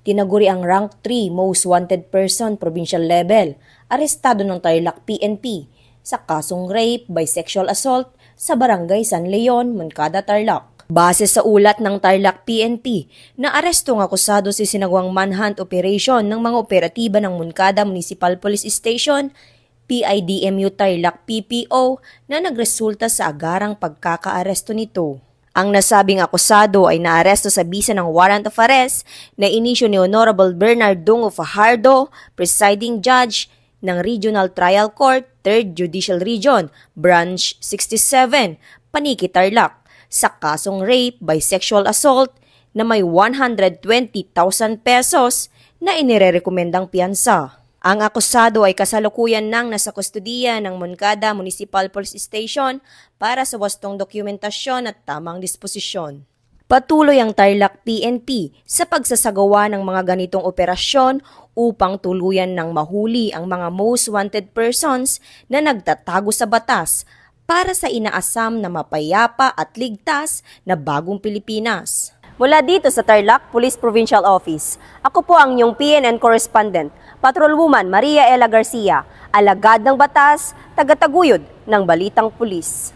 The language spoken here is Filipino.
Tinaguri ang rank 3 most wanted person provincial level, arestado ng Tarlac PNP sa kasong rape by sexual assault sa barangay San Leon, Moncada, Tarlac. Base sa ulat ng Tarlac PNP, naarestong akusado si sinagawang manhunt operation ng mga operatiba ng Moncada Municipal Police Station, PIDMU Tarlac PPO na nagresulta sa agarang pagkakaaresto nito. Ang nasabing akusado ay naaresto sa bisa ng warrant of arrest na inisyu ni Honorable Bernard Dungo Fajardo, presiding judge ng Regional Trial Court, 3rd Judicial Region, Branch 67, Paniqui, Tarlac, sa kasong rape by sexual assault na may 120,000 pesos na inirerekomendang piyansa. Ang akusado ay kasalukuyan nang nasa kustudiya ng Moncada Municipal Police Station para sa wastong dokumentasyon at tamang disposisyon. Patuloy ang Tarlac PNP sa pagsasagawa ng mga ganitong operasyon upang tuluyan ng mahuli ang mga most wanted persons na nagtatago sa batas para sa inaasam na mapayapa at ligtas na bagong Pilipinas. Mula dito sa Tarlac Police Provincial Office, ako po ang inyong PNN correspondent, Patrolwoman Maria Ella Garcia, alagad ng batas, tagataguyod ng Balitang Pulis.